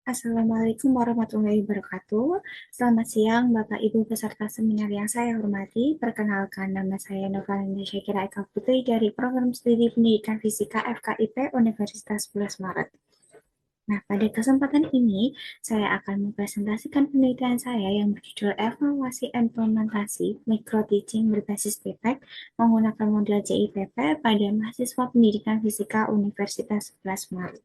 Assalamualaikum warahmatullahi wabarakatuh. Selamat siang, Bapak Ibu peserta seminar yang saya hormati. Perkenalkan, nama saya Novalinda Syakira Eka Putri dari Program Studi Pendidikan Fisika FKIP Universitas 11 Maret. Nah, pada kesempatan ini, saya akan mempresentasikan penelitian saya yang berjudul Evaluasi Implementasi Micro Teaching berbasis TPEK menggunakan model JIPP pada mahasiswa pendidikan fisika Universitas 11 Maret.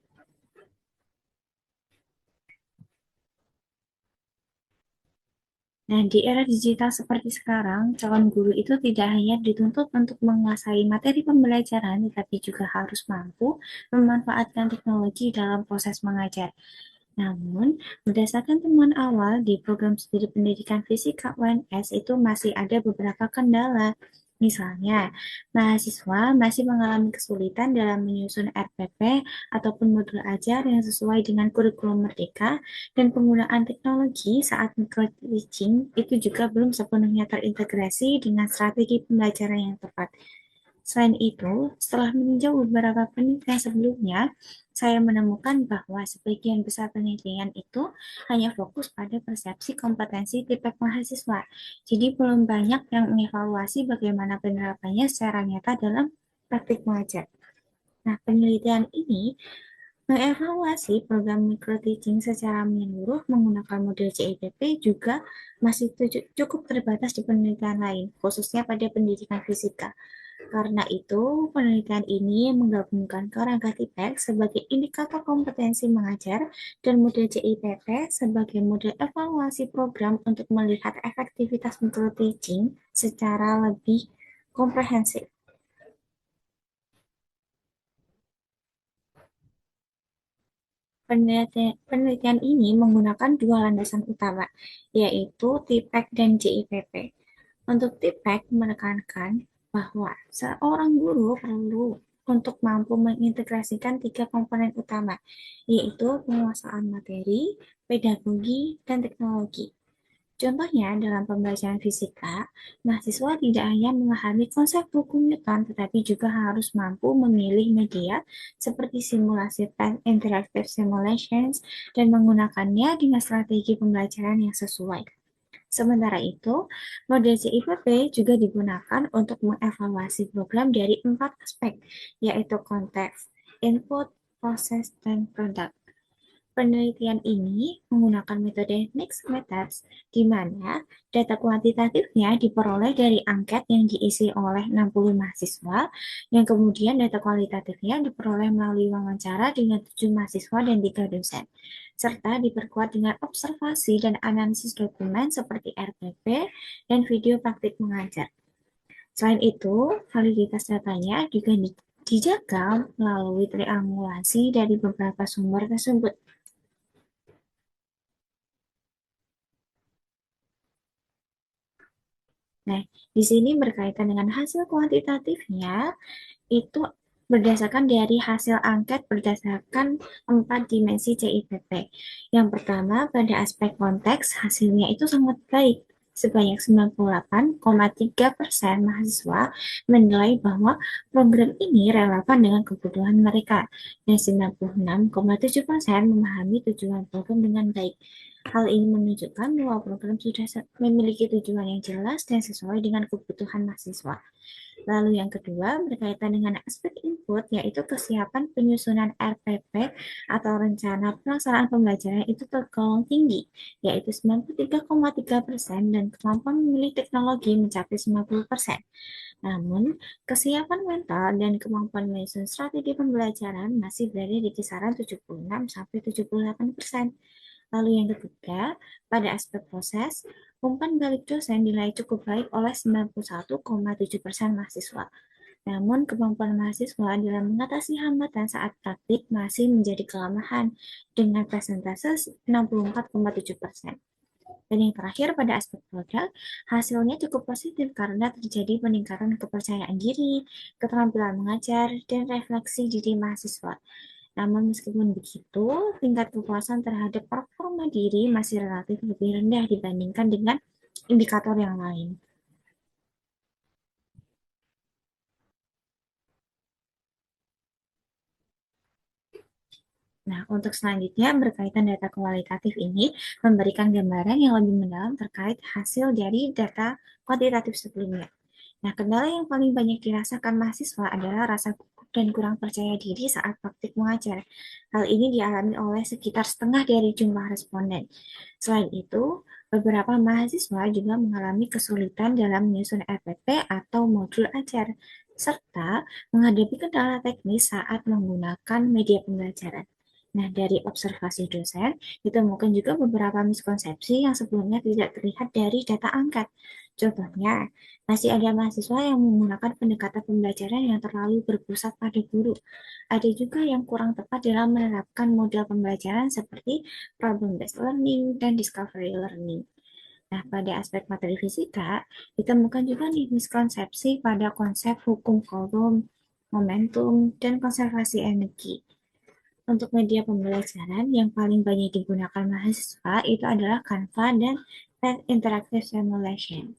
Nah, di era digital seperti sekarang, calon guru itu tidak hanya dituntut untuk menguasai materi pembelajaran, tetapi juga harus mampu memanfaatkan teknologi dalam proses mengajar. Namun, berdasarkan temuan awal di program studi pendidikan fisika UNS itu masih ada beberapa kendala. Misalnya, mahasiswa masih mengalami kesulitan dalam menyusun RPP ataupun modul ajar yang sesuai dengan kurikulum merdeka, dan penggunaan teknologi saat micro-teaching itu juga belum sepenuhnya terintegrasi dengan strategi pembelajaran yang tepat. Selain itu, setelah meninjau beberapa penelitian sebelumnya, saya menemukan bahwa sebagian besar penelitian itu hanya fokus pada persepsi kompetensi tipe mahasiswa. Jadi belum banyak yang mengevaluasi bagaimana penerapannya secara nyata dalam praktik mengajar. Nah, penelitian ini mengevaluasi program micro-teaching secara menyeluruh menggunakan model CIPP juga masih cukup terbatas di penelitian lain, khususnya pada pendidikan fisika. Karena itu, penelitian ini menggabungkan kerangka TIPEK sebagai indikator kompetensi mengajar dan model CIPP sebagai model evaluasi program untuk melihat efektivitas micro-teaching secara lebih komprehensif. Penelitian ini menggunakan dua landasan utama, yaitu TIPEK dan JIPP. Untuk TIPEK menekankan bahwa seorang guru perlu untuk mampu mengintegrasikan tiga komponen utama, yaitu penguasaan materi, pedagogi, dan teknologi. Contohnya, dalam pembelajaran fisika, mahasiswa tidak hanya memahami konsep hukum Newton, tetapi juga harus mampu memilih media seperti simulasi pen interactive simulations dan menggunakannya dengan strategi pembelajaran yang sesuai. Sementara itu, model CIPP juga digunakan untuk mengevaluasi program dari empat aspek, yaitu konteks, input, proses, dan produk. Penelitian ini menggunakan metode mixed methods, di mana data kuantitatifnya diperoleh dari angket yang diisi oleh 60 mahasiswa, yang kemudian data kualitatifnya diperoleh melalui wawancara dengan 7 mahasiswa dan 3 dosen, serta diperkuat dengan observasi dan analisis dokumen seperti RPP dan video praktik mengajar. Selain itu, validitas datanya juga dijaga melalui triangulasi dari beberapa sumber tersebut. Nah, di sini berkaitan dengan hasil kuantitatifnya, itu berdasarkan dari hasil angket berdasarkan 4 dimensi CIPP. Yang pertama, pada aspek konteks, hasilnya itu sangat baik. Sebanyak 98,3% mahasiswa menilai bahwa program ini relevan dengan kebutuhan mereka, dan 96,7% memahami tujuan program dengan baik. Hal ini menunjukkan bahwa program sudah memiliki tujuan yang jelas dan sesuai dengan kebutuhan mahasiswa. Lalu yang kedua berkaitan dengan aspek input, yaitu kesiapan penyusunan RPP atau rencana pelaksanaan pembelajaran itu tergolong tinggi, yaitu 93,3% dan kemampuan memilih teknologi mencapai 90%. Namun, kesiapan mental dan kemampuan menyusun strategi pembelajaran masih berada di kisaran 76-78%. Lalu yang ketiga, pada aspek proses, umpan balik dosen dinilai cukup baik oleh 91,7% mahasiswa. Namun, kemampuan mahasiswa dalam mengatasi hambatan saat praktik masih menjadi kelemahan dengan persentase 64,7%. Dan yang terakhir, pada aspek produk, hasilnya cukup positif karena terjadi peningkatan kepercayaan diri, keterampilan mengajar, dan refleksi diri mahasiswa. Namun meskipun begitu, tingkat kepuasan terhadap performa diri masih relatif lebih rendah dibandingkan dengan indikator yang lain. Nah, untuk selanjutnya berkaitan data kualitatif ini memberikan gambaran yang lebih mendalam terkait hasil dari data kuantitatif sebelumnya. Nah, kendala yang paling banyak dirasakan mahasiswa adalah rasa gugup dan kurang percaya diri saat praktik mengajar. Hal ini dialami oleh sekitar setengah dari jumlah responden. Selain itu, beberapa mahasiswa juga mengalami kesulitan dalam menyusun RPP atau modul ajar, serta menghadapi kendala teknis saat menggunakan media pembelajaran. Nah, dari observasi dosen, ditemukan juga beberapa miskonsepsi yang sebelumnya tidak terlihat dari data angkat. Contohnya, masih ada mahasiswa yang menggunakan pendekatan pembelajaran yang terlalu berpusat pada guru. Ada juga yang kurang tepat dalam menerapkan model pembelajaran seperti problem-based learning dan discovery learning. Nah, pada aspek materi fisika, ditemukan juga nih miskonsepsi pada konsep hukum kolom, momentum, dan konservasi energi. Untuk media pembelajaran yang paling banyak digunakan mahasiswa itu adalah Canva dan Pen Interactive Simulation.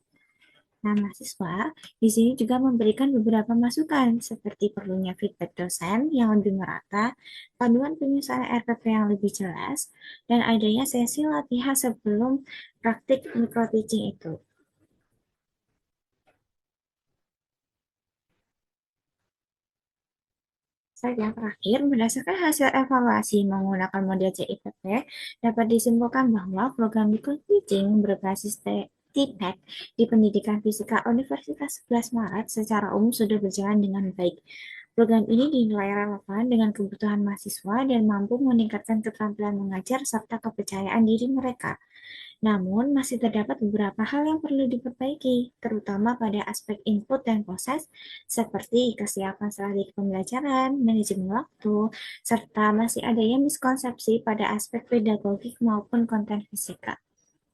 Nah, mahasiswa di sini juga memberikan beberapa masukan, seperti perlunya feedback dosen yang lebih merata, panduan penyusunan RPP yang lebih jelas, dan adanya sesi latihan sebelum praktik micro teaching itu. Slide yang terakhir, berdasarkan hasil evaluasi menggunakan model CIPP, dapat disimpulkan bahwa program micro teaching berbasis TPEC di Pendidikan Fisika Universitas 11 Maret secara umum sudah berjalan dengan baik. Program ini dinilai relevan dengan kebutuhan mahasiswa dan mampu meningkatkan keterampilan mengajar serta kepercayaan diri mereka. Namun, masih terdapat beberapa hal yang perlu diperbaiki, terutama pada aspek input dan proses, seperti kesiapan strategi pembelajaran, manajemen waktu, serta masih adanya miskonsepsi pada aspek pedagogik maupun konten fisika.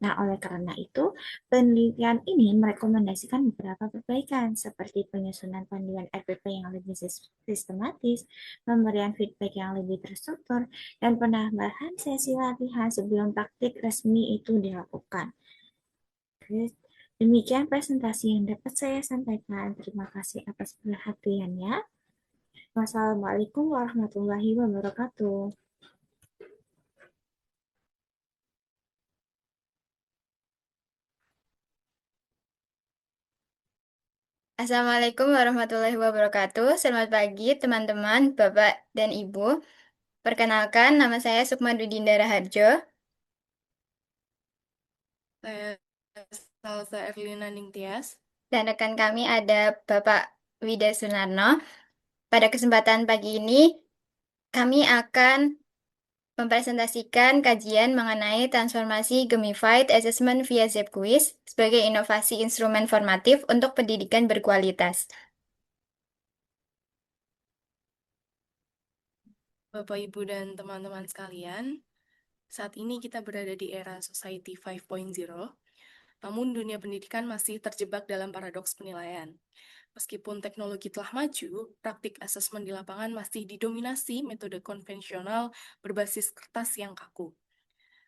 Nah, oleh karena itu, penelitian ini merekomendasikan beberapa perbaikan, seperti penyusunan panduan RPP yang lebih sistematis, pemberian feedback yang lebih terstruktur, dan penambahan sesi latihan sebelum praktik resmi itu dilakukan. Oke, demikian presentasi yang dapat saya sampaikan. Terima kasih atas perhatiannya. Wassalamualaikum warahmatullahi wabarakatuh. Assalamualaikum warahmatullahi wabarakatuh. Selamat pagi teman-teman, Bapak dan Ibu. Perkenalkan, nama saya Sukma Dudinda Raharjo. Saya Salsa Erlina Ningtyas. Dan rekan kami ada Bapak Wida Sunarno. Pada kesempatan pagi ini, kami akan mempresentasikan kajian mengenai transformasi gamified assessment via Zepquiz sebagai inovasi instrumen formatif untuk pendidikan berkualitas. Bapak, Ibu, dan teman-teman sekalian, saat ini kita berada di era Society 5.0, namun dunia pendidikan masih terjebak dalam paradoks penilaian. Meskipun teknologi telah maju, praktik asesmen di lapangan masih didominasi metode konvensional berbasis kertas yang kaku.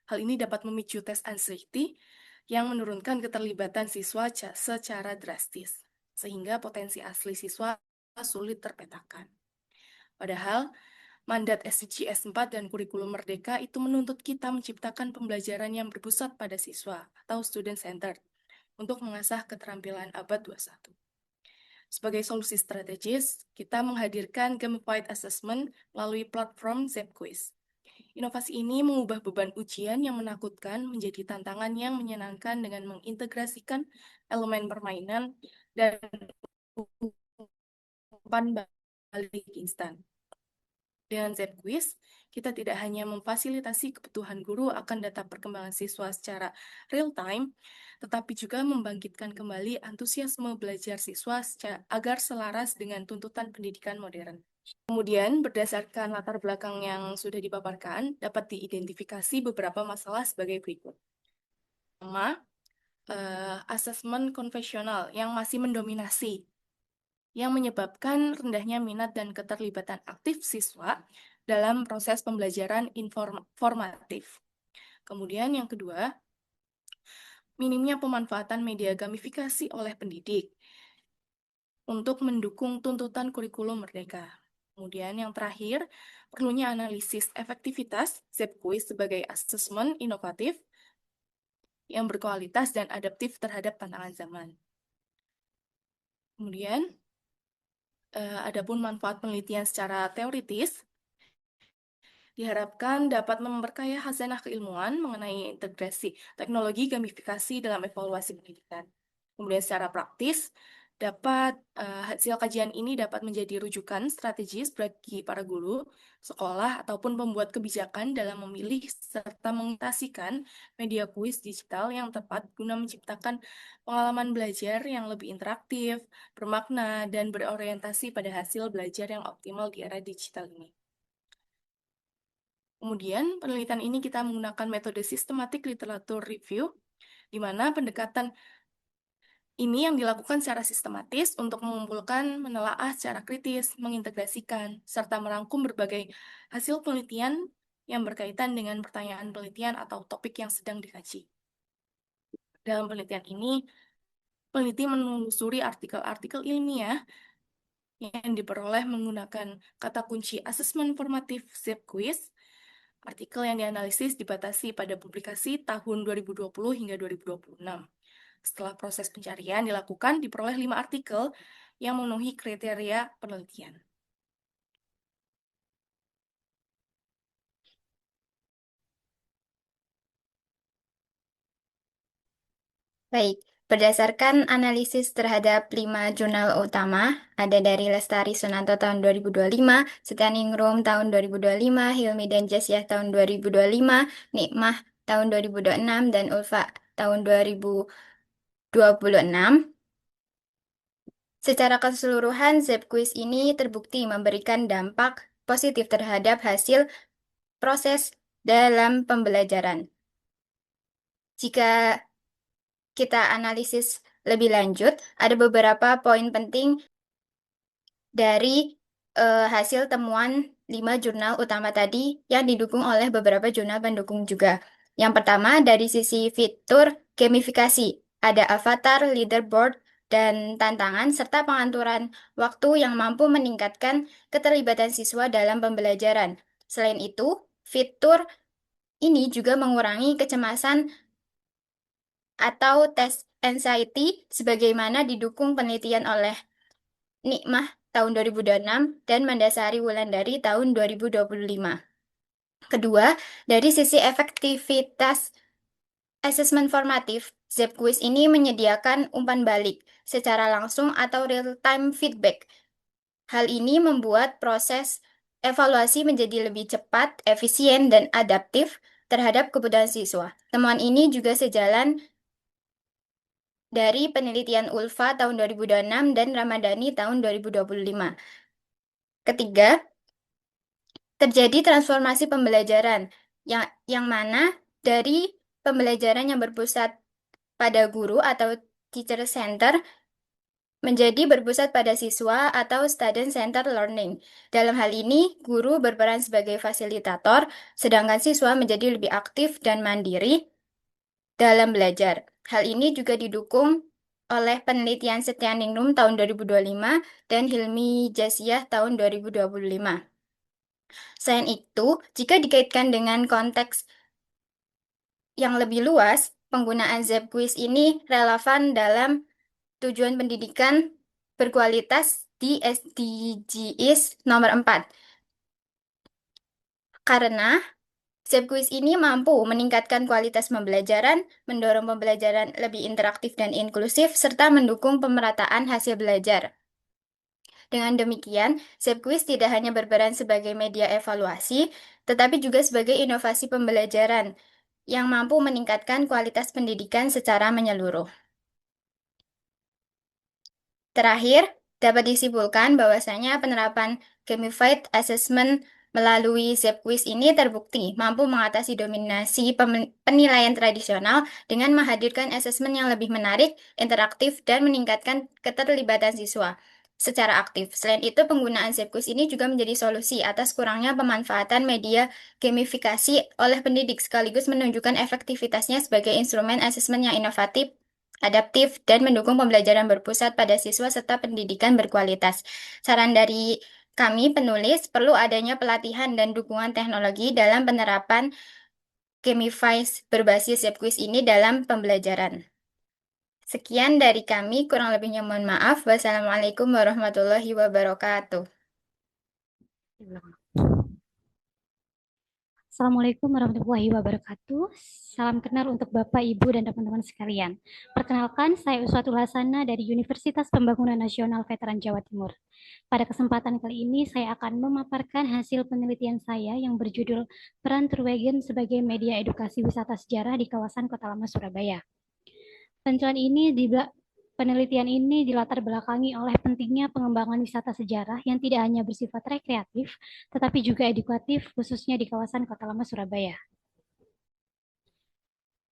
Hal ini dapat memicu tes anxiety yang menurunkan keterlibatan siswa secara drastis, sehingga potensi asli siswa sulit terpetakan. Padahal, mandat SDGs 4 dan kurikulum Merdeka itu menuntut kita menciptakan pembelajaran yang berpusat pada siswa atau student-centered untuk mengasah keterampilan abad 21. Sebagai solusi strategis, kita menghadirkan gamified assessment melalui platform Zepquiz. Inovasi ini mengubah beban ujian yang menakutkan menjadi tantangan yang menyenangkan dengan mengintegrasikan elemen permainan dan umpan balik instan. Dengan Zquiz, kita tidak hanya memfasilitasi kebutuhan guru akan data perkembangan siswa secara real-time, tetapi juga membangkitkan kembali antusiasme belajar siswa agar selaras dengan tuntutan pendidikan modern. Kemudian, berdasarkan latar belakang yang sudah dipaparkan, dapat diidentifikasi beberapa masalah sebagai berikut. Pertama, asesmen konvensional yang masih mendominasi yang menyebabkan rendahnya minat dan keterlibatan aktif siswa dalam proses pembelajaran formatif. Kemudian yang kedua, minimnya pemanfaatan media gamifikasi oleh pendidik untuk mendukung tuntutan kurikulum merdeka. Kemudian yang terakhir, perlunya analisis efektivitas ZQuiz sebagai asesmen inovatif yang berkualitas dan adaptif terhadap tantangan zaman. Kemudian, adapun manfaat penelitian secara teoritis, diharapkan dapat memperkaya khazanah keilmuan mengenai integrasi teknologi gamifikasi dalam evaluasi pendidikan. Kemudian secara praktis, hasil kajian ini dapat menjadi rujukan strategis bagi para guru, sekolah, ataupun pembuat kebijakan dalam memilih serta mengimplementasikan media kuis digital yang tepat guna menciptakan pengalaman belajar yang lebih interaktif, bermakna, dan berorientasi pada hasil belajar yang optimal di era digital ini. Kemudian, penelitian ini kita menggunakan metode systematic literature review, di mana pendekatan ini yang dilakukan secara sistematis untuk mengumpulkan, menelaah secara kritis, mengintegrasikan, serta merangkum berbagai hasil penelitian yang berkaitan dengan pertanyaan penelitian atau topik yang sedang dikaji. Dalam penelitian ini, peneliti menelusuri artikel-artikel ilmiah yang diperoleh menggunakan kata kunci asesmen formatif ZQuiz. Artikel yang dianalisis dibatasi pada publikasi tahun 2020 hingga 2026. Setelah proses pencarian dilakukan, diperoleh 5 artikel yang memenuhi kriteria penelitian. Baik, berdasarkan analisis terhadap 5 jurnal utama, ada dari Lestari Sunanto tahun 2025, Setianingrum tahun 2025, Hilmi dan Jasyah tahun 2025, Nikmah tahun 2026, dan Ulfa tahun 2026. Secara keseluruhan, ZQuiz ini terbukti memberikan dampak positif terhadap hasil proses dalam pembelajaran. Jika kita analisis lebih lanjut, ada beberapa poin penting dari hasil temuan 5 jurnal utama tadi yang didukung oleh beberapa jurnal pendukung juga. Yang pertama, dari sisi fitur gamifikasi, ada avatar, leaderboard, dan tantangan, serta pengaturan waktu yang mampu meningkatkan keterlibatan siswa dalam pembelajaran. Selain itu, fitur ini juga mengurangi kecemasan atau tes anxiety sebagaimana didukung penelitian oleh Nikmah tahun 2026 dan Mandasari Wulandari tahun 2025. Kedua, dari sisi efektivitas asesmen formatif, ZQuiz ini menyediakan umpan balik secara langsung atau real-time feedback. Hal ini membuat proses evaluasi menjadi lebih cepat, efisien, dan adaptif terhadap kebutuhan siswa. Temuan ini juga sejalan dari penelitian Ulfa tahun 2026 dan Ramadhani tahun 2025. Ketiga, terjadi transformasi pembelajaran yang mana dari pembelajaran yang berpusat pada guru atau teacher center menjadi berpusat pada siswa atau student center learning. Dalam hal ini, guru berperan sebagai fasilitator, sedangkan siswa menjadi lebih aktif dan mandiri dalam belajar. Hal ini juga didukung oleh penelitian Setianingrum tahun 2025 dan Hilmi Jasyah tahun 2025. Selain itu, jika dikaitkan dengan konteks yang lebih luas, penggunaan ZQuiz ini relevan dalam tujuan pendidikan berkualitas di SDGs nomor 4. Karena ZQuiz ini mampu meningkatkan kualitas pembelajaran, mendorong pembelajaran lebih interaktif dan inklusif, serta mendukung pemerataan hasil belajar. Dengan demikian, ZQuiz tidak hanya berperan sebagai media evaluasi, tetapi juga sebagai inovasi pembelajaran yang mampu meningkatkan kualitas pendidikan secara menyeluruh. Terakhir, dapat disimpulkan bahwasanya penerapan gamified assessment melalui ZQuiz ini terbukti mampu mengatasi dominasi penilaian tradisional dengan menghadirkan asesmen yang lebih menarik, interaktif, dan meningkatkan keterlibatan siswa secara aktif. Selain itu, penggunaan ZQuiz ini juga menjadi solusi atas kurangnya pemanfaatan media gamifikasi oleh pendidik, sekaligus menunjukkan efektivitasnya sebagai instrumen asesmen yang inovatif, adaptif, dan mendukung pembelajaran berpusat pada siswa serta pendidikan berkualitas. Saran dari Kami penulis perlu adanya pelatihan dan dukungan teknologi dalam penerapan Gamified berbasis web quiz ini dalam pembelajaran. Sekian dari kami, kurang lebihnya mohon maaf. Wassalamualaikum warahmatullahi wabarakatuh. Assalamualaikum warahmatullahi wabarakatuh. Salam kenal untuk Bapak, Ibu, dan teman-teman sekalian. Perkenalkan, saya Uswatul Hasana dari Universitas Pembangunan Nasional Veteran Jawa Timur. Pada kesempatan kali ini, saya akan memaparkan hasil penelitian saya yang berjudul Peran Turwegen sebagai Media Edukasi Wisata Sejarah di Kawasan Kota Lama Surabaya. Penelitian ini dilatar belakangi oleh pentingnya pengembangan wisata sejarah yang tidak hanya bersifat rekreatif, tetapi juga edukatif, khususnya di kawasan Kota Lama Surabaya.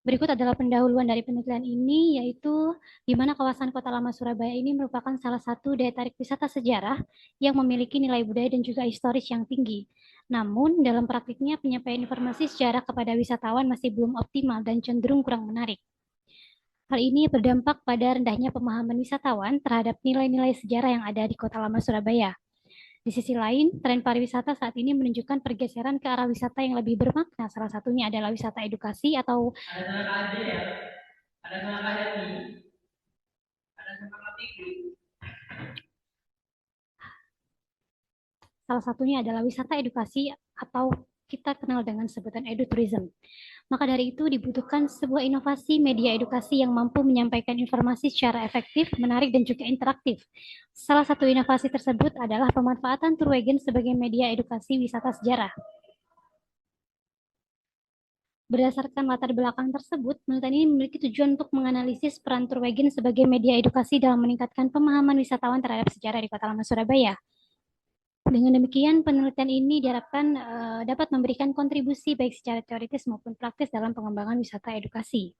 Berikut adalah pendahuluan dari penelitian ini, yaitu di mana kawasan Kota Lama Surabaya ini merupakan salah satu daya tarik wisata sejarah yang memiliki nilai budaya dan juga historis yang tinggi. Namun, dalam praktiknya penyampaian informasi sejarah kepada wisatawan masih belum optimal dan cenderung kurang menarik. Hal ini berdampak pada rendahnya pemahaman wisatawan terhadap nilai-nilai sejarah yang ada di Kota Lama Surabaya. Di sisi lain, tren pariwisata saat ini menunjukkan pergeseran ke arah wisata yang lebih bermakna. Salah satunya adalah wisata edukasi atau salah satunya adalah wisata edukasi atau kita kenal dengan sebutan edutourism. Maka dari itu dibutuhkan sebuah inovasi media edukasi yang mampu menyampaikan informasi secara efektif, menarik, dan juga interaktif. Salah satu inovasi tersebut adalah pemanfaatan Turwegen sebagai media edukasi wisata sejarah. Berdasarkan latar belakang tersebut, penelitian ini memiliki tujuan untuk menganalisis peran Turwegen sebagai media edukasi dalam meningkatkan pemahaman wisatawan terhadap sejarah di Kota Lama Surabaya. Dengan demikian, penelitian ini diharapkan dapat memberikan kontribusi baik secara teoritis maupun praktis dalam pengembangan wisata edukasi.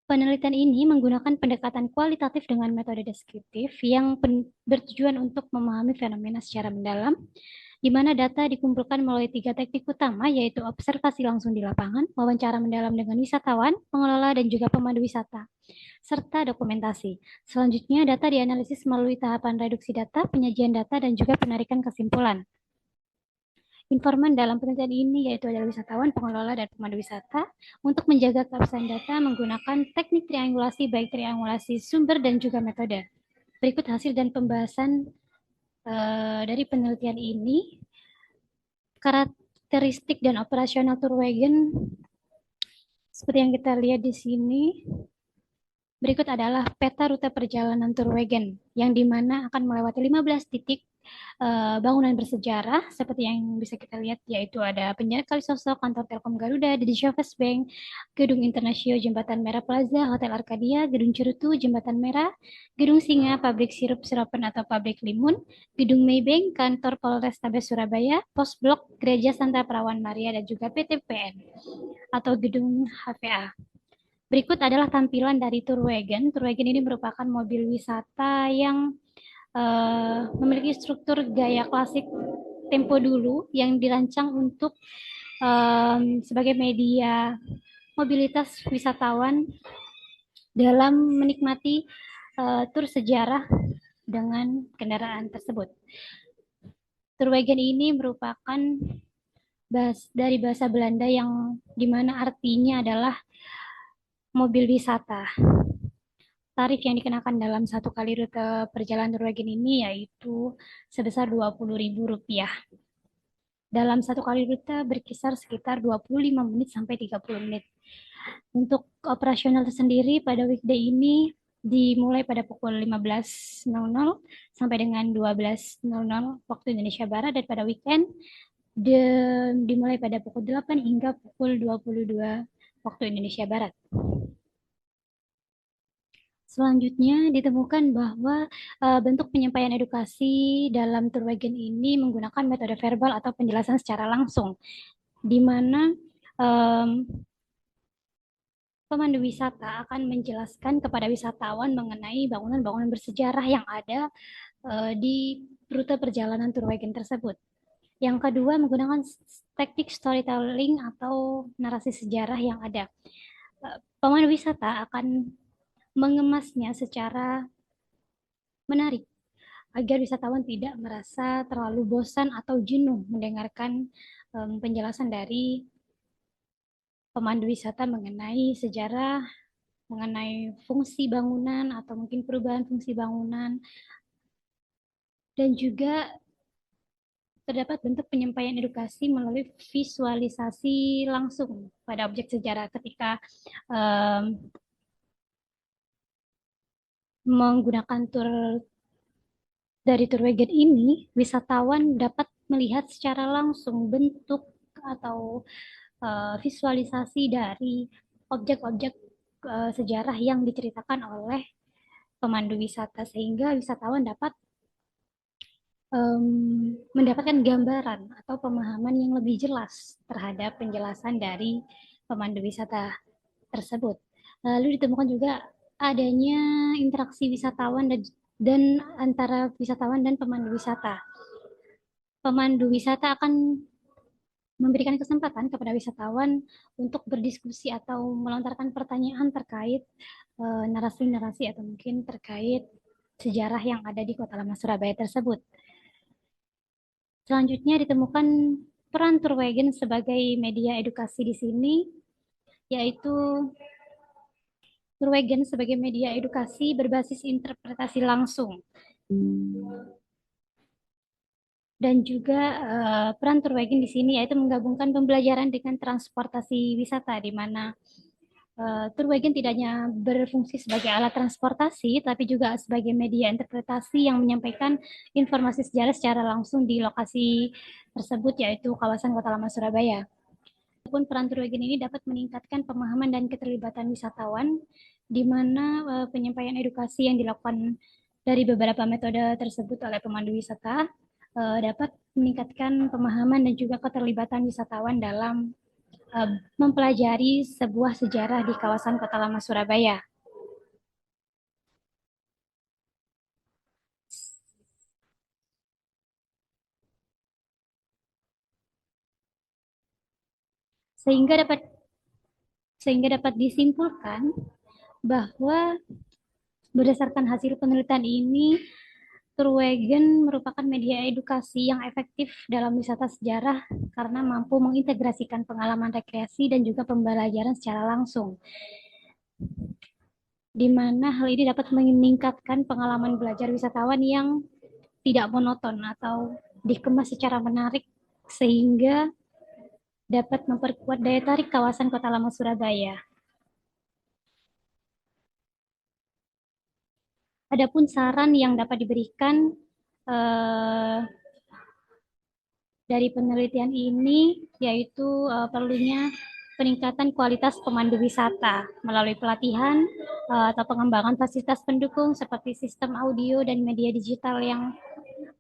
Penelitian ini menggunakan pendekatan kualitatif dengan metode deskriptif yang bertujuan untuk memahami fenomena secara mendalam, di mana data dikumpulkan melalui 3 teknik utama, yaitu observasi langsung di lapangan, wawancara mendalam dengan wisatawan, pengelola, dan juga pemandu wisata, serta dokumentasi. Selanjutnya, data dianalisis melalui tahapan reduksi data, penyajian data, dan juga penarikan kesimpulan. Informan dalam penelitian ini yaitu adalah wisatawan, pengelola, dan pemandu wisata untuk menjaga keabsahan data menggunakan teknik triangulasi, baik triangulasi sumber dan juga metode. Berikut hasil dan pembahasan dari penelitian ini. Karakteristik dan operasional Turwegen seperti yang kita lihat di sini. Berikut adalah peta rute perjalanan Turwegen yang dimana akan melewati 15 titik bangunan bersejarah seperti yang bisa kita lihat, yaitu ada Penjara Kalisosok, Kantor Telkom Garuda, Digishoves Bank, Gedung Internasio, Jembatan Merah Plaza, Hotel Arcadia, Gedung Cerutu, Jembatan Merah, Gedung Singa, Pabrik Sirup Siropen atau Pabrik Limun, Gedung Maybank, Kantor Polrestabes Surabaya, Pos Blok Gereja Santa Perawan Maria, dan juga PTPN atau Gedung HVA. Berikut adalah tampilan dari Turwegen. Turwegen ini merupakan mobil wisata yang memiliki struktur gaya klasik tempo dulu yang dirancang untuk sebagai media mobilitas wisatawan dalam menikmati tur sejarah dengan kendaraan tersebut. Turwegen ini merupakan dari bahasa Belanda yang dimana artinya adalah mobil wisata. Tarif yang dikenakan dalam satu kali rute perjalanan Turwegen ini yaitu sebesar Rp20.000. Dalam satu kali rute berkisar sekitar 25 menit sampai 30 menit. Untuk operasional tersendiri pada weekday ini dimulai pada pukul 15.00 sampai dengan 12.00 waktu Indonesia Barat, dan pada weekend dimulai pada pukul 8 hingga pukul 22 waktu Indonesia Barat. Selanjutnya ditemukan bahwa bentuk penyampaian edukasi dalam Turwegen ini menggunakan metode verbal atau penjelasan secara langsung, di mana pemandu wisata akan menjelaskan kepada wisatawan mengenai bangunan-bangunan bersejarah yang ada di rute perjalanan Turwegen tersebut. Yang kedua, menggunakan teknik storytelling atau narasi sejarah yang ada. Pemandu wisata akan mengemasnya secara menarik agar wisatawan tidak merasa terlalu bosan atau jenuh mendengarkan penjelasan dari pemandu wisata mengenai sejarah, mengenai fungsi bangunan atau mungkin perubahan fungsi bangunan, dan juga terdapat bentuk penyampaian edukasi melalui visualisasi langsung pada objek sejarah ketika menggunakan tur dari tour wagon ini, wisatawan dapat melihat secara langsung bentuk atau visualisasi dari objek-objek sejarah yang diceritakan oleh pemandu wisata, sehingga wisatawan dapat mendapatkan gambaran atau pemahaman yang lebih jelas terhadap penjelasan dari pemandu wisata tersebut. Lalu ditemukan juga adanya interaksi wisatawan dan antara wisatawan dan pemandu wisata. Pemandu wisata akan memberikan kesempatan kepada wisatawan untuk berdiskusi atau melontarkan pertanyaan terkait narasi-narasi atau mungkin terkait sejarah yang ada di Kota Lama Surabaya tersebut. Selanjutnya ditemukan peran tour wagon sebagai media edukasi di sini, yaitu tour wagon sebagai media edukasi berbasis interpretasi langsung. Dan juga peran tour wagon di sini yaitu menggabungkan pembelajaran dengan transportasi wisata, di mana tour wagon tidak hanya berfungsi sebagai alat transportasi, tapi juga sebagai media interpretasi yang menyampaikan informasi sejarah secara langsung di lokasi tersebut, yaitu kawasan Kota Lama Surabaya. Walaupun peran tour wagon ini dapat meningkatkan pemahaman dan keterlibatan wisatawan, di mana penyampaian edukasi yang dilakukan dari beberapa metode tersebut oleh pemandu wisata dapat meningkatkan pemahaman dan juga keterlibatan wisatawan dalam mempelajari sebuah sejarah di kawasan Kota Lama Surabaya. Sehingga dapat disimpulkan bahwa berdasarkan hasil penelitian ini, tour wagon merupakan media edukasi yang efektif dalam wisata sejarah karena mampu mengintegrasikan pengalaman rekreasi dan juga pembelajaran secara langsung, di mana hal ini dapat meningkatkan pengalaman belajar wisatawan yang tidak monoton atau dikemas secara menarik, sehingga dapat memperkuat daya tarik kawasan Kota Lama Surabaya. Adapun saran yang dapat diberikan dari penelitian ini yaitu perlunya peningkatan kualitas pemandu wisata melalui pelatihan atau pengembangan fasilitas pendukung seperti sistem audio dan media digital yang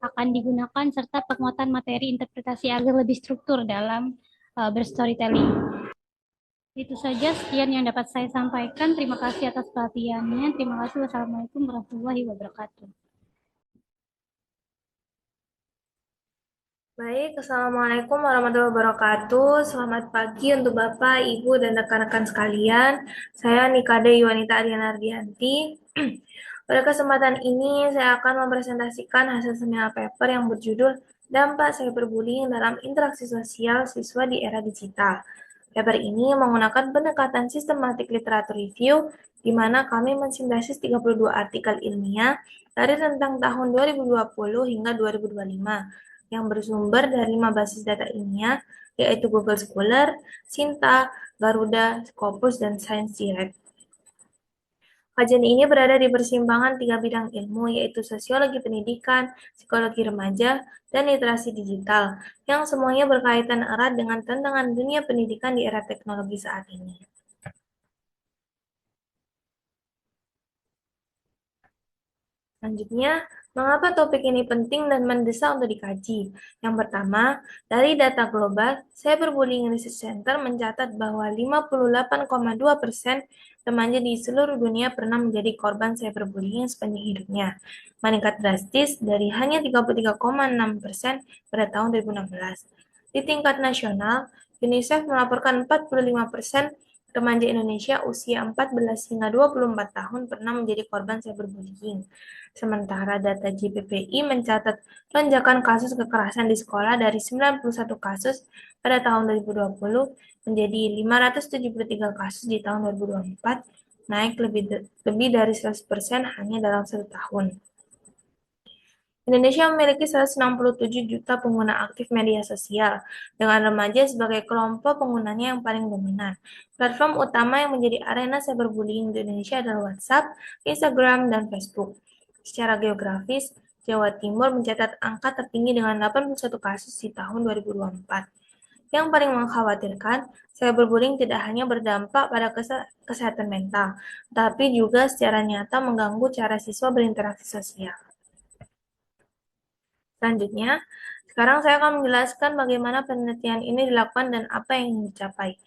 akan digunakan, serta penguatan materi interpretasi agar lebih struktur dalam berstorytelling. Itu saja, sekian yang dapat saya sampaikan. Terima kasih atas perhatiannya. Terima kasih. Wassalamualaikum warahmatullahi wabarakatuh. Baik, Assalamualaikum warahmatullahi wabarakatuh. Selamat pagi untuk Bapak, Ibu, dan rekan-rekan sekalian. Saya Nikade Yuwanita Ariana Ardianti. Pada kesempatan ini, saya akan mempresentasikan hasil seminar paper yang berjudul Dampak Cyberbullying dalam Interaksi Sosial Siswa di Era Digital. Paper ini menggunakan pendekatan sistematik literatur review, di mana kami mensintesis 32 artikel ilmiah dari rentang tahun 2020 hingga 2025, yang bersumber dari 5 basis data ilmiah, yaitu Google Scholar, Sinta, Garuda, Scopus, dan Science Direct. Kajian ini berada di persimpangan 3 bidang ilmu, yaitu sosiologi pendidikan, psikologi remaja, dan literasi digital, yang semuanya berkaitan erat dengan tantangan dunia pendidikan di era teknologi saat ini. Selanjutnya, mengapa topik ini penting dan mendesak untuk dikaji? Yang pertama, dari data global, Cyberbullying Research Center mencatat bahwa 58,2% remaja di seluruh dunia pernah menjadi korban cyberbullying sepanjang hidupnya, meningkat drastis dari hanya 33,6% pada tahun 2016. Di tingkat nasional, UNICEF melaporkan 45% remaja Indonesia usia 14 hingga 24 tahun pernah menjadi korban cyberbullying. Sementara data JPPI mencatat lonjakan kasus kekerasan di sekolah dari 91 kasus pada tahun 2020 menjadi 573 kasus di tahun 2024, naik lebih dari 100% hanya dalam 1 tahun. Indonesia memiliki 167 juta pengguna aktif media sosial, dengan remaja sebagai kelompok penggunanya yang paling dominan. Platform utama yang menjadi arena cyberbullying di Indonesia adalah WhatsApp, Instagram, dan Facebook. Secara geografis, Jawa Timur mencatat angka tertinggi dengan 81 kasus di tahun 2024. Yang paling mengkhawatirkan, cyberbullying tidak hanya berdampak pada kesehatan mental, tapi juga secara nyata mengganggu cara siswa berinteraksi sosial. Selanjutnya, sekarang saya akan menjelaskan bagaimana penelitian ini dilakukan dan apa yang ingin dicapai.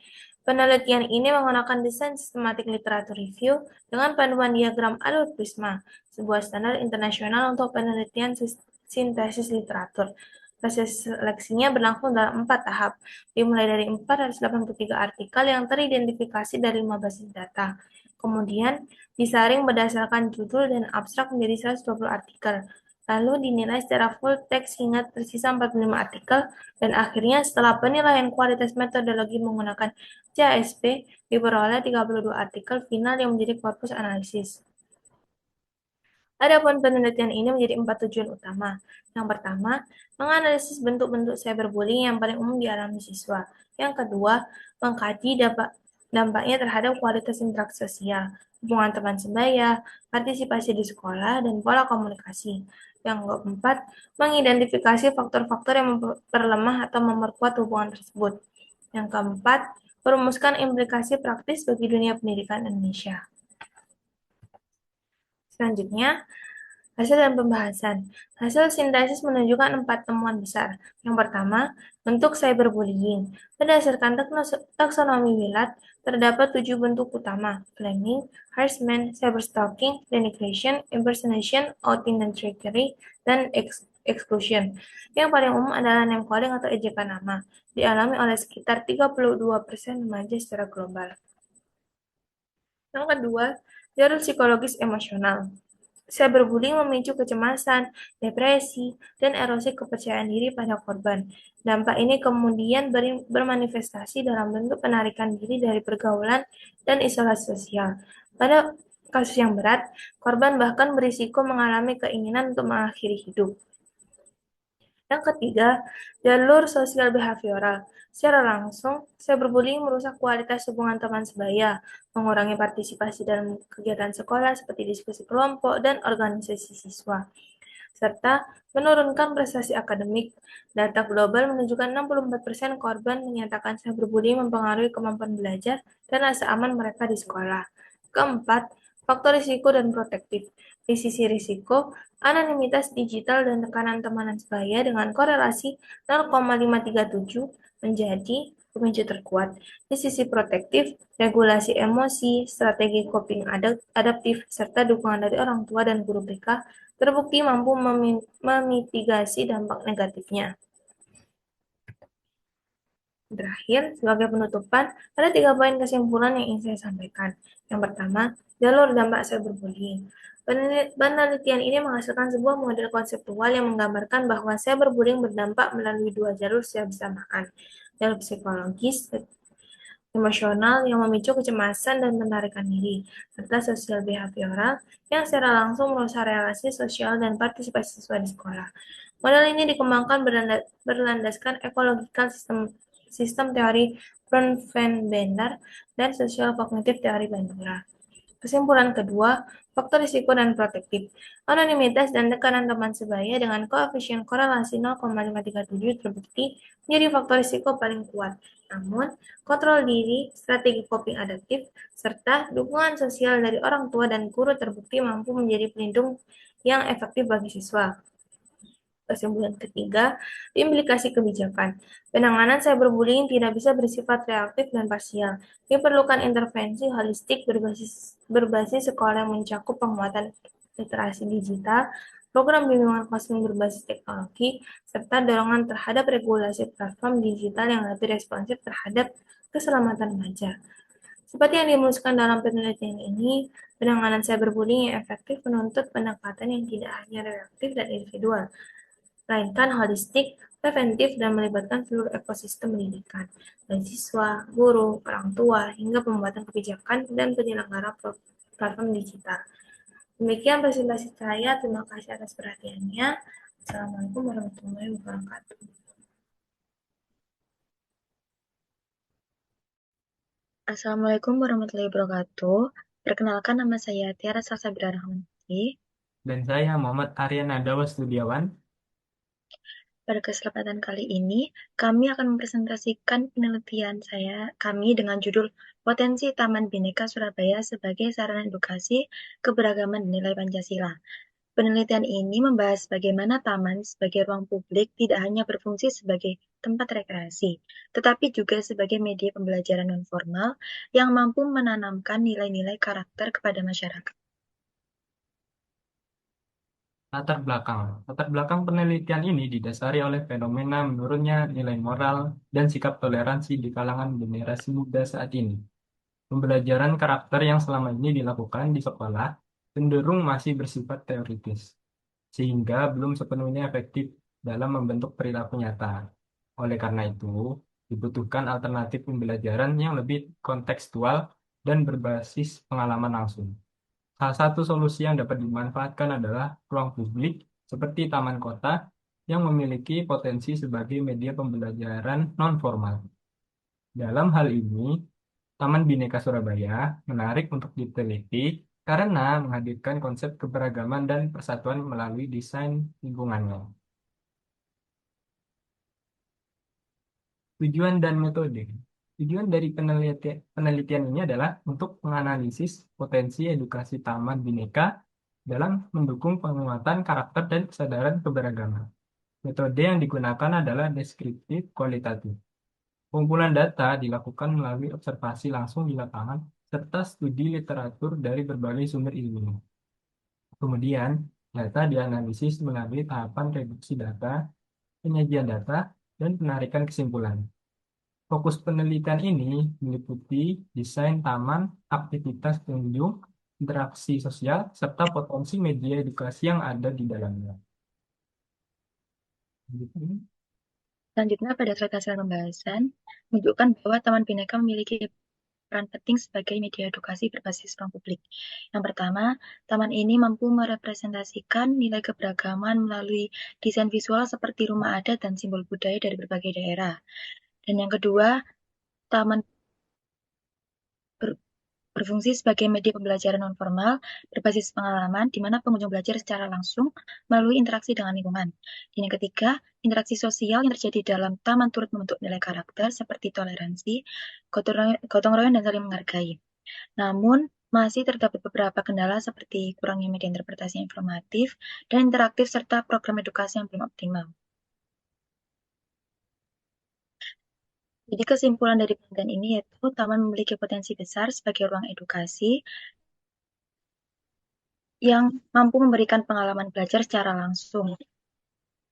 Penelitian ini menggunakan desain sistematik literatur review dengan panduan diagram alur prisma, sebuah standar internasional untuk penelitian sintesis literatur. Proses seleksinya berlangsung dalam 4 tahap, dimulai dari 483 artikel yang teridentifikasi dari 5 basis data. Kemudian, disaring berdasarkan judul dan abstrak menjadi 120 artikel, lalu dinilai secara full text hingga tersisa 45 artikel, dan akhirnya setelah penilaian kualitas metodologi menggunakan CASP, diperoleh 32 artikel final yang menjadi korpus analisis. Adapun penelitian ini menjadi 4 tujuan utama. Yang pertama, menganalisis bentuk-bentuk cyberbullying yang paling umum dialami siswa. Yang kedua, mengkaji dampaknya terhadap kualitas interaksi sosial, hubungan teman sebaya, partisipasi di sekolah, dan pola komunikasi. Yang keempat, mengidentifikasi faktor-faktor yang memperlemah atau memperkuat hubungan tersebut. Yang keempat, merumuskan implikasi praktis bagi dunia pendidikan Indonesia. Selanjutnya, hasil dan pembahasan. Hasil sintesis menunjukkan 4 temuan besar. Yang pertama, bentuk cyberbullying. Berdasarkan taksonomi Willard, terdapat 7 bentuk utama: flaming, harassment, cyberstalking, denigration, impersonation, outing dan trickery, dan exclusion. Yang paling umum adalah name calling atau ejekan nama, dialami oleh sekitar 32% remaja secara global. Yang kedua, jalur psikologis emosional. Cyberbullying memicu kecemasan, depresi, dan erosi kepercayaan diri pada korban. Dampak ini kemudian bermanifestasi dalam bentuk penarikan diri dari pergaulan dan isolasi sosial. Pada kasus yang berat, korban bahkan berisiko mengalami keinginan untuk mengakhiri hidup. Yang ketiga, jalur sosial behavioral. Secara langsung, cyberbullying merusak kualitas hubungan teman sebaya, mengurangi partisipasi dalam kegiatan sekolah seperti diskusi kelompok dan organisasi siswa, serta menurunkan prestasi akademik. Data global menunjukkan 64% korban menyatakan cyberbullying mempengaruhi kemampuan belajar dan rasa aman mereka di sekolah. Keempat, faktor risiko dan protektif. Di sisi risiko, anonimitas digital dan tekanan temanan sebaya dengan korelasi 0,537 menjadi pemicu terkuat. Di sisi protektif, regulasi emosi, strategi coping adaptif, serta dukungan dari orang tua dan guru BK terbukti mampu memitigasi dampak negatifnya. Terakhir, sebagai penutupan, ada 3 poin kesimpulan yang ingin saya sampaikan. Yang pertama, jalur dampak cyberbullying. Penelitian ini menghasilkan sebuah model konseptual yang menggambarkan bahwa cyberbullying berdampak melalui 2 jalur secara bersamaan. Jalur psikologis, emosional yang memicu kecemasan dan penarikan diri, serta sosial behavioral yang secara langsung merusak relasi sosial dan partisipasi siswa di sekolah. Model ini dikembangkan berlandaskan ekological sistem teori Bronfenbender dan sosial kognitif teori Bandura. Kesimpulan kedua, faktor risiko dan protektif. Anonimitas dan tekanan teman sebaya dengan koefisien korelasi 0,537 terbukti menjadi faktor risiko paling kuat. Namun, kontrol diri, strategi coping adaptif, serta dukungan sosial dari orang tua dan guru terbukti mampu menjadi pelindung yang efektif bagi siswa. Kesimpulan ketiga, implikasi kebijakan. Penanganan cyberbullying tidak bisa bersifat reaktif dan parsial. Diperlukan intervensi holistik berbasis sekolah yang mencakup penguatan literasi digital, program bimbingan konseling berbasis teknologi, serta dorongan terhadap regulasi platform digital yang lebih responsif terhadap keselamatan remaja. Seperti yang dirumuskan dalam penelitian ini, penanganan cyberbullying yang efektif menuntut pendekatan yang tidak hanya reaktif dan individual, melainkan holistik, preventif, dan melibatkan seluruh ekosistem pendidikan, dari siswa, guru, orang tua, hingga pembuatan kebijakan dan penyelenggara platform digital. Demikian presentasi saya. Terima kasih atas perhatiannya. Assalamualaikum warahmatullahi wabarakatuh. Assalamualaikum warahmatullahi wabarakatuh. Perkenalkan, nama saya Tiara Salsabila Rahmanti. Dan saya Muhammad Aryana Dawa Studiawan. Pada kesempatan kali ini, kami akan mempresentasikan penelitian kami dengan judul Potensi Taman Bhinneka Surabaya sebagai Sarana Edukasi Keberagaman Nilai Pancasila. Penelitian ini membahas bagaimana taman sebagai ruang publik tidak hanya berfungsi sebagai tempat rekreasi, tetapi juga sebagai media pembelajaran non-formal yang mampu menanamkan nilai-nilai karakter kepada masyarakat. Latar belakang penelitian ini didasari oleh fenomena menurunnya nilai moral dan sikap toleransi di kalangan generasi muda saat ini. Pembelajaran karakter yang selama ini dilakukan di sekolah cenderung masih bersifat teoritis, sehingga belum sepenuhnya efektif dalam membentuk perilaku nyata. Oleh karena itu, dibutuhkan alternatif pembelajaran yang lebih kontekstual dan berbasis pengalaman langsung. Salah satu solusi yang dapat dimanfaatkan adalah ruang publik seperti taman kota yang memiliki potensi sebagai media pembelajaran non-formal. Dalam hal ini, Taman Bhinneka Surabaya menarik untuk diteliti karena menghadirkan konsep keberagaman dan persatuan melalui desain lingkungannya. Tujuan dan metode. Tujuan dari penelitian ini adalah untuk menganalisis potensi edukasi Taman Bhinneka dalam mendukung penguatan karakter dan kesadaran keberagaman. Metode yang digunakan adalah deskriptif kualitatif. Pengumpulan data dilakukan melalui observasi langsung di lapangan serta studi literatur dari berbagai sumber ilmiah. Kemudian, data dianalisis melalui tahapan reduksi data, penyajian data, dan penarikan kesimpulan. Fokus penelitian ini meliputi desain taman, aktivitas pengunjung, interaksi sosial, serta potensi media edukasi yang ada di dalamnya. Selanjutnya, pada slide hasil pembahasan, menunjukkan bahwa Taman Bhinneka memiliki peran penting sebagai media edukasi berbasis ruang publik. Yang pertama, taman ini mampu merepresentasikan nilai keberagaman melalui desain visual seperti rumah adat dan simbol budaya dari berbagai daerah. Dan yang kedua, taman berfungsi sebagai media pembelajaran non-formal berbasis pengalaman, di mana pengunjung belajar secara langsung melalui interaksi dengan lingkungan. Dan yang ketiga, interaksi sosial yang terjadi dalam taman turut membentuk nilai karakter seperti toleransi, gotong royong, dan saling menghargai. Namun, masih terdapat beberapa kendala seperti kurangnya media interpretasi informatif dan interaktif serta program edukasi yang belum optimal. Jadi kesimpulan dari penelitian ini yaitu taman memiliki potensi besar sebagai ruang edukasi yang mampu memberikan pengalaman belajar secara langsung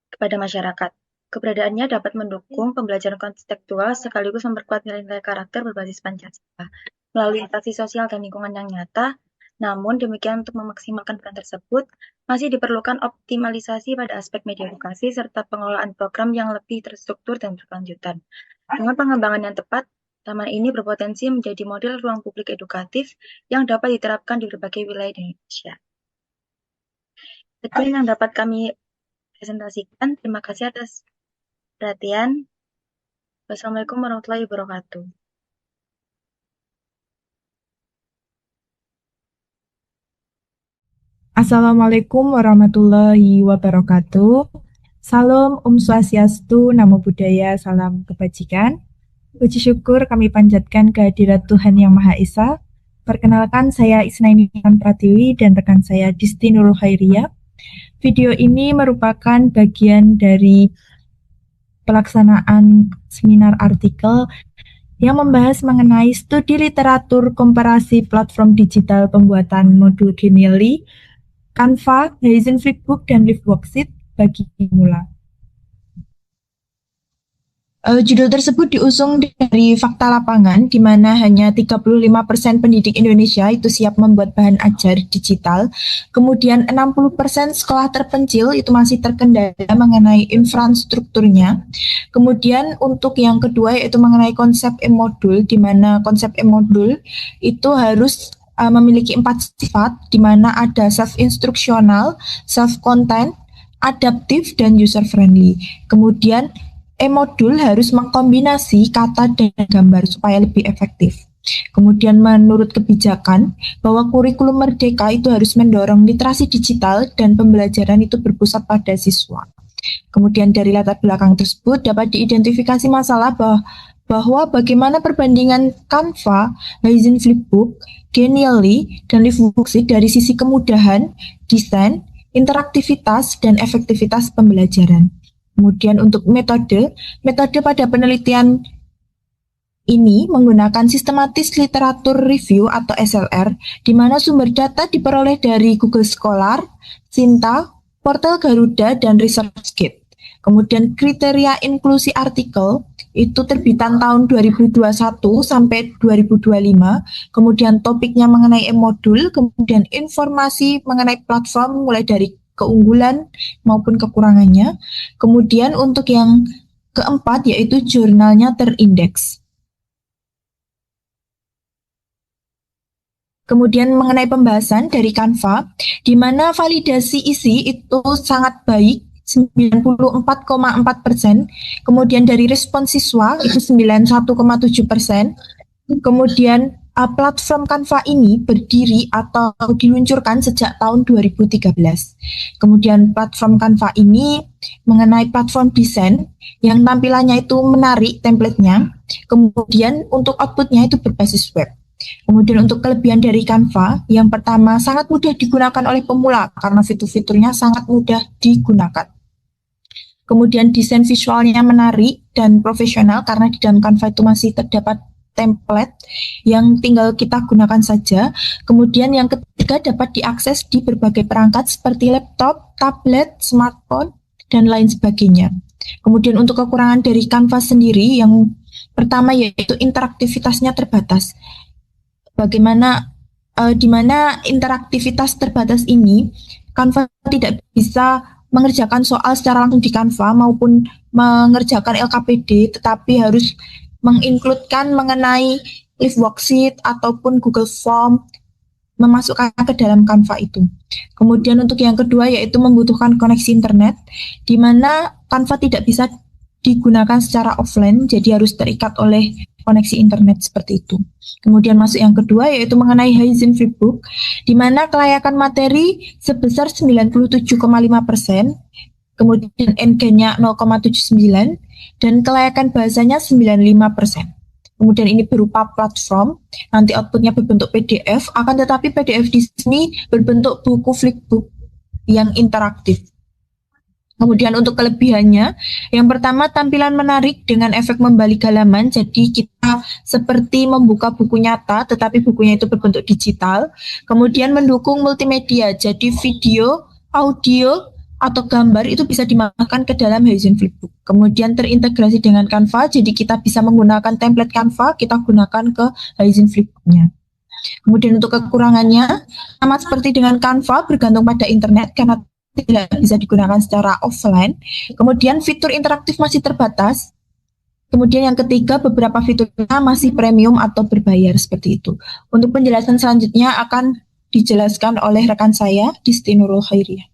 kepada masyarakat. Keberadaannya dapat mendukung pembelajaran konseptual sekaligus memperkuat nilai-nilai karakter berbasis Pancasila melalui interaksi sosial dan lingkungan yang nyata. Namun demikian, untuk memaksimalkan peran tersebut, masih diperlukan optimalisasi pada aspek media edukasi serta pengelolaan program yang lebih terstruktur dan berkelanjutan. Dengan pengembangan yang tepat, taman ini berpotensi menjadi model ruang publik edukatif yang dapat diterapkan di berbagai wilayah di Indonesia. Itu yang dapat kami presentasikan. Terima kasih atas perhatian. Wassalamualaikum warahmatullahi wabarakatuh. Assalamualaikum warahmatullahi wabarakatuh. Salam Om Swastiastu, Namo Buddhaya, salam kebajikan. Puji syukur kami panjatkan kehadirat Tuhan Yang Maha Esa. Perkenalkan, saya Isnaini Pratiwi dan rekan saya Disti Nurul Khairiyah. Video ini merupakan bagian dari pelaksanaan seminar artikel yang membahas mengenai studi literatur komparasi platform digital pembuatan modul Genially, Canva, Horizon Flipbook, dan Live Worksheet bagi pemula. Judul tersebut diusung dari fakta lapangan, di mana hanya 35% pendidik Indonesia itu siap membuat bahan ajar digital. Kemudian 60% sekolah terpencil itu masih terkendala mengenai infrastrukturnya. Kemudian untuk yang kedua yaitu mengenai konsep e-modul, di mana konsep e-modul itu harus memiliki 4 sifat, di mana ada self-instruksional, self-content, adaptif, dan user-friendly. Kemudian e-modul harus mengkombinasi kata dan gambar supaya lebih efektif. Kemudian menurut kebijakan bahwa kurikulum merdeka itu harus mendorong literasi digital dan pembelajaran itu berpusat pada siswa. Kemudian dari latar belakang tersebut dapat diidentifikasi masalah bahwa bagaimana perbandingan Canva, Haizen Flipbook, Genially, dan LiveWorksheet dari sisi kemudahan, desain, interaktivitas, dan efektivitas pembelajaran. Kemudian untuk metode pada penelitian ini menggunakan sistematis literatur review atau SLR, di mana sumber data diperoleh dari Google Scholar, Sinta, Portal Garuda, dan ResearchGate. Kemudian kriteria inklusi artikel itu terbitan tahun 2021 sampai 2025, kemudian topiknya mengenai e-modul, kemudian informasi mengenai platform mulai dari keunggulan maupun kekurangannya. Kemudian untuk yang keempat yaitu jurnalnya terindeks. Kemudian mengenai pembahasan dari Canva, di mana validasi isi itu sangat baik, 94,4%, kemudian dari respon siswa itu 91,7%, kemudian platform Canva ini berdiri atau diluncurkan sejak tahun 2013. Kemudian platform Canva ini mengenai platform desain yang tampilannya itu menarik template-nya, kemudian untuk output-nya itu berbasis web. Kemudian untuk kelebihan dari Canva, yang pertama sangat mudah digunakan oleh pemula karena fitur-fiturnya sangat mudah digunakan. Kemudian desain visualnya menarik dan profesional karena di dalam Canva itu masih terdapat template yang tinggal kita gunakan saja. Kemudian yang ketiga dapat diakses di berbagai perangkat seperti laptop, tablet, smartphone, dan lain sebagainya. Kemudian untuk kekurangan dari Canva sendiri, yang pertama yaitu interaktivitasnya terbatas. Di mana interaktivitas terbatas ini, Canva tidak bisa mengerjakan soal secara langsung di Canva maupun mengerjakan LKPD, tetapi harus menginkludkan mengenai LiveWorksheet ataupun Google Form, memasukkan ke dalam Canva itu. Kemudian untuk yang kedua yaitu membutuhkan koneksi internet, di mana Canva tidak bisa digunakan secara offline, jadi harus terikat oleh koneksi internet seperti itu. Kemudian masuk yang kedua yaitu mengenai Haizen Flipbook, di mana kelayakan materi sebesar 97,5%, kemudian NG-nya 0,79, dan kelayakan bahasanya 95%. Kemudian ini berupa platform, nanti outputnya berbentuk PDF, akan tetapi PDF di sini berbentuk buku flipbook yang interaktif. Kemudian untuk kelebihannya, yang pertama tampilan menarik dengan efek membalik halaman, jadi kita seperti membuka buku nyata, tetapi bukunya itu berbentuk digital. Kemudian mendukung multimedia, jadi video, audio, atau gambar itu bisa dimasukkan ke dalam Haizen Flipbook. Kemudian terintegrasi dengan Canva, jadi kita bisa menggunakan template Canva, kita gunakan ke Haizen Flipbook-nya. Kemudian untuk kekurangannya, sama seperti dengan Canva, bergantung pada internet karena tidak bisa digunakan secara offline. Kemudian fitur interaktif masih terbatas. Kemudian yang ketiga, beberapa fiturnya masih premium atau berbayar seperti itu. Untuk penjelasan selanjutnya akan dijelaskan oleh rekan saya, Disti Nurul Khairiyah.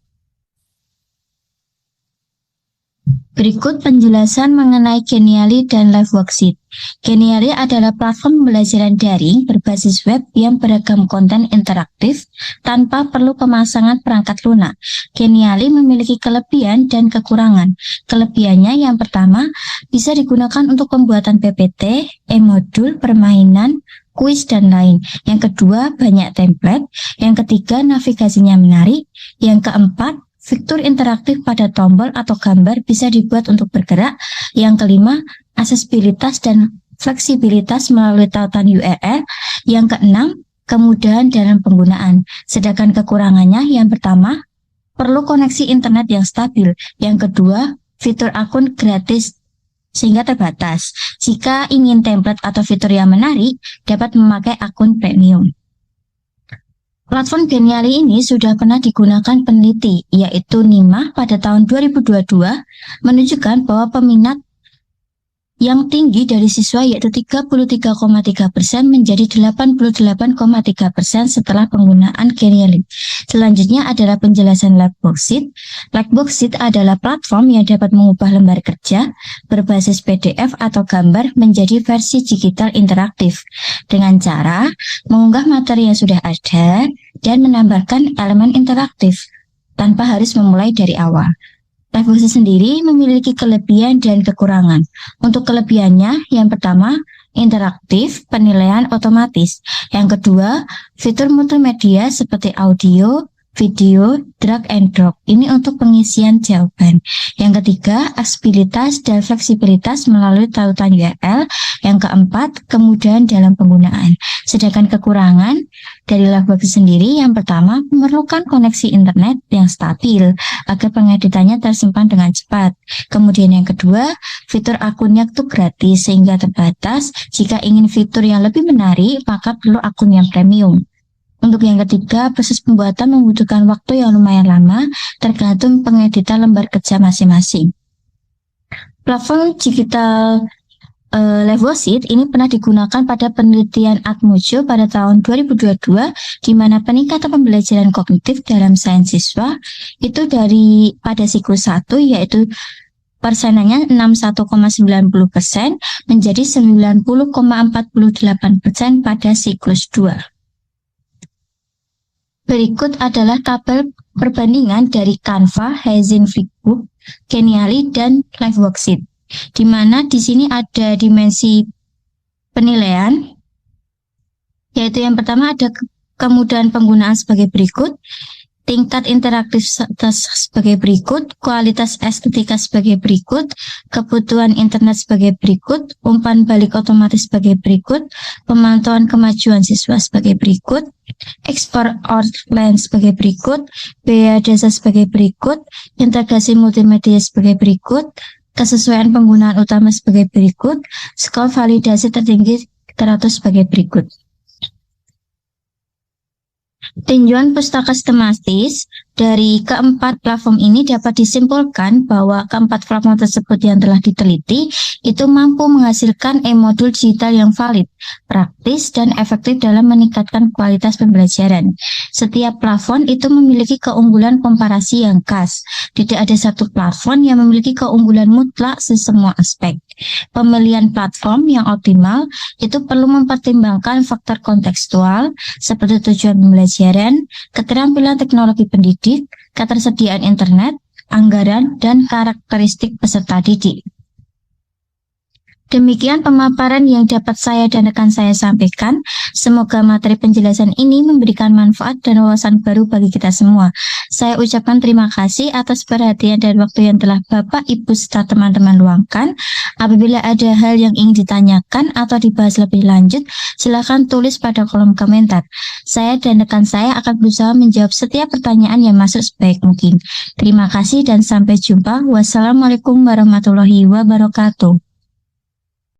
Berikut penjelasan mengenai Genially dan LiveWorksheet. Genially adalah platform pembelajaran daring berbasis web yang beragam konten interaktif tanpa perlu pemasangan perangkat lunak. Genially memiliki kelebihan dan kekurangan. Kelebihannya yang pertama, bisa digunakan untuk pembuatan PPT, e-modul, permainan, kuis, dan lain. Yang kedua, banyak template. Yang ketiga, navigasinya menarik. Yang keempat, fitur interaktif pada tombol atau gambar bisa dibuat untuk bergerak. Yang kelima, aksesibilitas dan fleksibilitas melalui tautan URL. Yang keenam, kemudahan dalam penggunaan. Sedangkan kekurangannya yang pertama, perlu koneksi internet yang stabil. Yang kedua, fitur akun gratis sehingga terbatas. Jika ingin template atau fitur yang menarik, dapat memakai akun premium. Platform Geniali ini sudah pernah digunakan peneliti, yaitu NIMA pada tahun 2022, menunjukkan bahwa peminat yang tinggi dari siswa yaitu 33,3% menjadi 88,3% setelah penggunaan Geniali. Selanjutnya adalah penjelasan Lifeboxit. Lifeboxit adalah platform yang dapat mengubah lembar kerja berbasis PDF atau gambar menjadi versi digital interaktif dengan cara mengunggah materi yang sudah ada dan menambahkan elemen interaktif tanpa harus memulai dari awal. Lifeboxit sendiri memiliki kelebihan dan kekurangan. Untuk kelebihannya, yang pertama, interaktif, penilaian otomatis. Yang kedua, fitur multimedia seperti audio, video, drag and drop. Ini untuk pengisian jawaban. Yang ketiga, aksesibilitas dan fleksibilitas melalui tautan URL. Yang keempat, kemudahan dalam penggunaan. Sedangkan kekurangan dari Lifeboxit sendiri, yang pertama, memerlukan koneksi internet yang stabil agar pengeditannya tersimpan dengan cepat. Kemudian yang kedua, fitur akunnya itu gratis sehingga terbatas. Jika ingin fitur yang lebih menarik, maka perlu akun yang premium. Untuk yang ketiga, proses pembuatan membutuhkan waktu yang lumayan lama, tergantung pengeditan lembar kerja masing-masing. Platform digital Lifeboxit ini pernah digunakan pada penelitian Atmojo pada tahun 2022, di mana peningkatan pembelajaran kognitif dalam sains siswa itu pada siklus 1, yaitu persenannya 61,90% menjadi 90,48% pada siklus 2. Berikut adalah tabel perbandingan dari Canva, Haizen Flipbook, Geniali, dan Lifeboxit, di mana di sini ada dimensi penilaian, yaitu yang pertama ada kemudahan penggunaan sebagai berikut, tingkat interaktivitas sebagai berikut, kualitas estetika sebagai berikut, kebutuhan internet sebagai berikut, umpan balik otomatis sebagai berikut, pemantauan kemajuan siswa sebagai berikut, ekspor outline sebagai berikut, biaya dasar sebagai berikut, integrasi multimedia sebagai berikut, kesesuaian penggunaan utama sebagai berikut, skor validasi tertinggi teratur sebagai berikut. Tinjauan pustaka sistematis dari keempat platform ini dapat disimpulkan bahwa keempat platform tersebut yang telah diteliti itu mampu menghasilkan e-modul digital yang valid, praktis, dan efektif dalam meningkatkan kualitas pembelajaran. Setiap platform itu memiliki keunggulan komparasi yang khas. Tidak ada satu platform yang memiliki keunggulan mutlak di semua aspek. Pemilihan platform yang optimal itu perlu mempertimbangkan faktor kontekstual seperti tujuan pembelajaran, keterampilan teknologi pendidik, ketersediaan internet, anggaran, dan karakteristik peserta didik. Demikian pemaparan yang dapat saya dan rekan saya sampaikan. Semoga materi penjelasan ini memberikan manfaat dan wawasan baru bagi kita semua. Saya ucapkan terima kasih atas perhatian dan waktu yang telah Bapak, Ibu, serta teman-teman luangkan. Apabila ada hal yang ingin ditanyakan atau dibahas lebih lanjut, silakan tulis pada kolom komentar. Saya dan rekan saya akan berusaha menjawab setiap pertanyaan yang masuk sebaik mungkin. Terima kasih dan sampai jumpa. Wassalamualaikum warahmatullahi wabarakatuh.